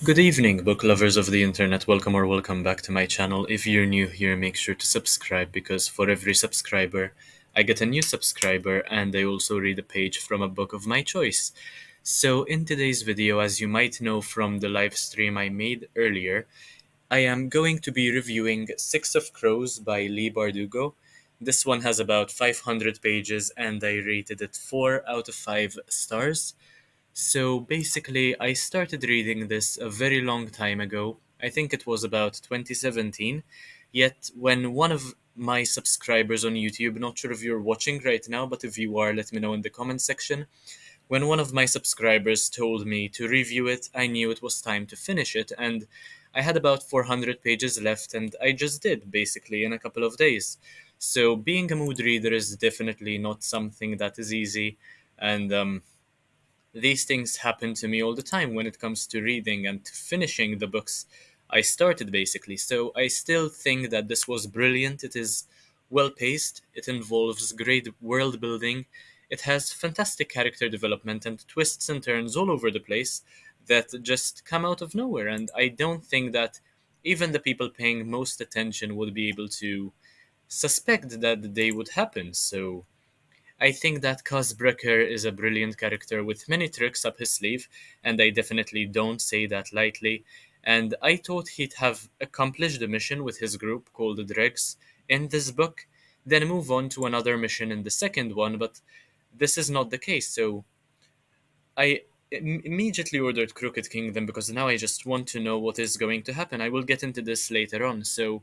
Good evening, book lovers of the internet. Welcome or welcome back to my channel. If you're new here, make sure to subscribe because for every subscriber, I get a new subscriber and I also read a page from a book of my choice. So, in today's video, as you might know from the live stream I made earlier, I am going to be reviewing Six of Crows by Leigh Bardugo. This one has about 500 pages and I rated it 4 out of 5 stars. So basically, I started reading this a very long time ago. I think it was about 2017. Yet, when one of my subscribers on YouTube, not sure if you're watching right now, but if you are, let me know in the comment section. When one of my subscribers told me to review it, I knew it was time to finish it, and I had about 400 pages left, and I just did, basically, in a couple of days. So, being a mood reader is definitely not something that is easy, and these things happen to me all the time when it comes to reading and to finishing the books I started, basically. So I still think that this was brilliant. It is well paced, it involves great world building, it has fantastic character development and twists and turns all over the place that just come out of nowhere. And I don't think that even the people paying most attention would be able to suspect that they would happen. So I think that Cos Brecker is a brilliant character with many tricks up his sleeve, and I definitely don't say that lightly. And I thought he'd have accomplished the mission with his group called the Dregs in this book, then move on to another mission in the second one, but this is not the case. So I immediately ordered Crooked Kingdom because now I just want to know what is going to happen. I will get into this later on. So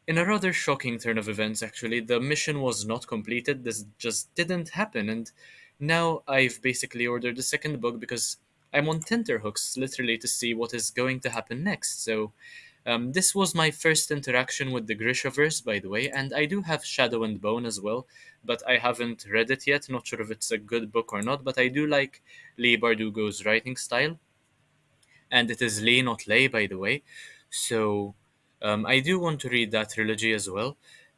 in a rather shocking turn of events, actually, the mission was not completed. This just didn't happen, and now I've basically ordered the second book because I'm on tenterhooks, literally, to see what is going to happen next. So, this was my first interaction with the Grishaverse, by the way, and I do have Shadow and Bone as well, but I haven't read it yet. Not sure if it's a good book or not, but I do like Leigh Bardugo's writing style, and it is Leigh, not Leigh, by the way. So I do want to read that trilogy as well.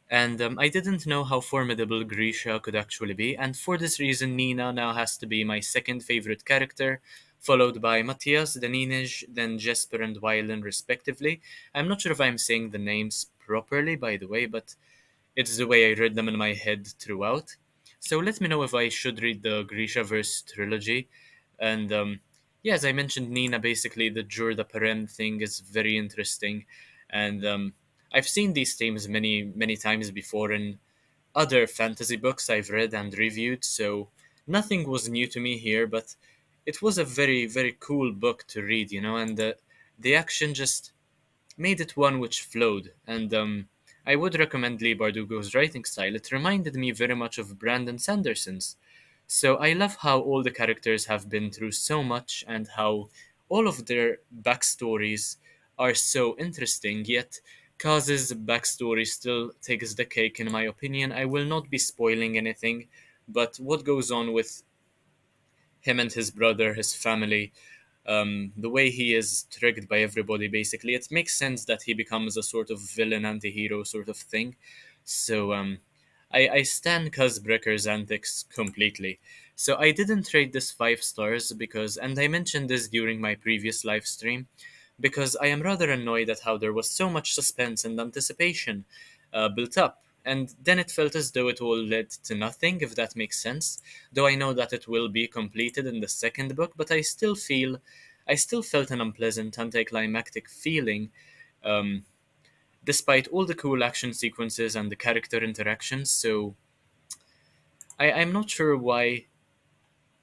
And I didn't know how formidable Grisha could actually be, and for this reason, Nina now has to be my second favorite character, followed by Matthias, then Inej, then Jesper and Wylan, respectively. I'm not sure if I'm saying the names properly, by the way, but it's the way I read them in my head throughout. So let me know if I should read the Grishaverse trilogy. And yeah, as I mentioned, Nina, basically the Jurda Parem thing is very interesting. And I've seen these themes many times before in other fantasy books I've read and reviewed, so nothing was new to me here, but it was a very cool book to read, and the action just made it one which flowed. And I would recommend Leigh Bardugo's writing style. It reminded me very much of Brandon Sanderson's. So I love how all the characters have been through so much and how all of their backstories are so interesting, yet Kaz's backstory still takes the cake in my opinion. I will not be spoiling anything, but what goes on with him and his brother, his family, the way he is tricked by everybody, basically, it makes sense that he becomes a sort of villain anti-hero sort of thing. So I stand Cuzbrecker's antics completely. So I didn't rate this 5 stars because, and I mentioned this during my previous live stream, because I am rather annoyed at how there was so much suspense and anticipation built up. And then it felt as though it all led to nothing, if that makes sense. Though I know that it will be completed in the second book, but I still felt an unpleasant, anticlimactic feeling, um, despite all the cool action sequences and the character interactions. So I'm not sure why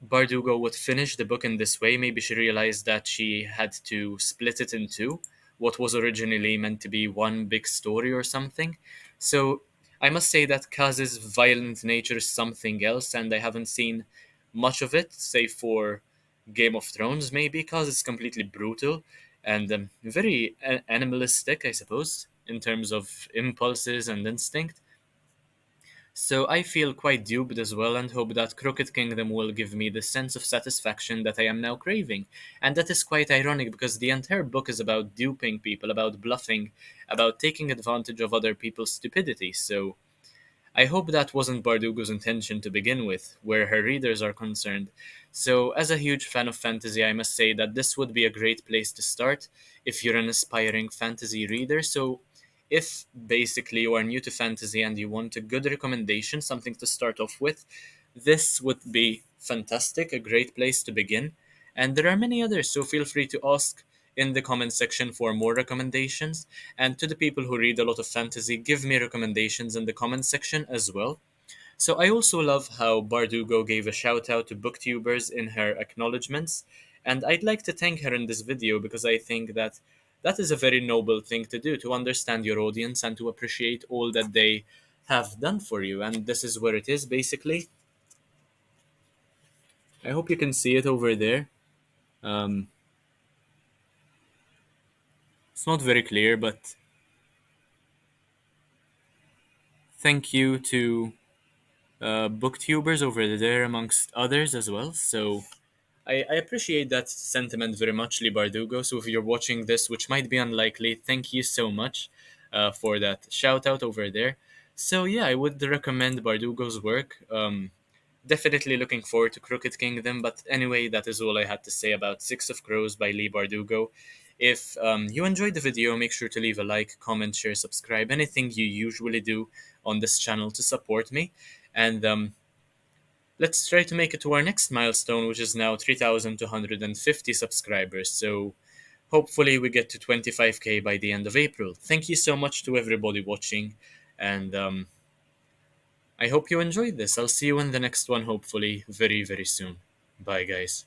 Bardugo would finish the book in this way. Maybe she realized that she had to split it in two, what was originally meant to be one big story or something. So I must say that Kaz's violent nature is something else, and I haven't seen much of it, save for Game of Thrones, maybe. Kaz is completely brutal and very animalistic, I suppose, in terms of impulses and instinct. So I feel quite duped as well and hope that Crooked Kingdom will give me the sense of satisfaction that I am now craving. And that is quite ironic because the entire book is about duping people, about bluffing, about taking advantage of other people's stupidity. So I hope that wasn't Bardugo's intention to begin with, where her readers are concerned. So, as a huge fan of fantasy, I must say that this would be a great place to start if you're an aspiring fantasy reader. So, if basically you are new to fantasy and you want a good recommendation, something to start off with, this would be fantastic, a great place to begin. And there are many others, so feel free to ask in the comment section for more recommendations. And to the people who read a lot of fantasy, give me recommendations in the comment section as well. So I also love how Bardugo gave a shout out to booktubers in her acknowledgements, and I'd like to thank her in this video because I think that that is a very noble thing to do, to understand your audience and to appreciate all that they have done for you. And this is where it is basically. I hope you can see it over there. Um, it's not very clear, but thank you to booktubers over there, amongst others as well. So I appreciate that sentiment very much, Leigh Bardugo. So if you're watching this, which might be unlikely, thank you so much for that shout out over there. So yeah, I would recommend Bardugo's work. Definitely looking forward to Crooked Kingdom. But anyway, that is all I had to say about Six of Crows by Leigh Bardugo. If you enjoyed the video, make sure to leave a like, comment, share, subscribe, anything you usually do on this channel to support me. And let's try to make it to our next milestone, which is now 3,250 subscribers. So hopefully we get to 25k by the end of April. Thank you so much to everybody watching, and I hope you enjoyed this. I'll see you in the next one, hopefully very, very soon. Bye, guys.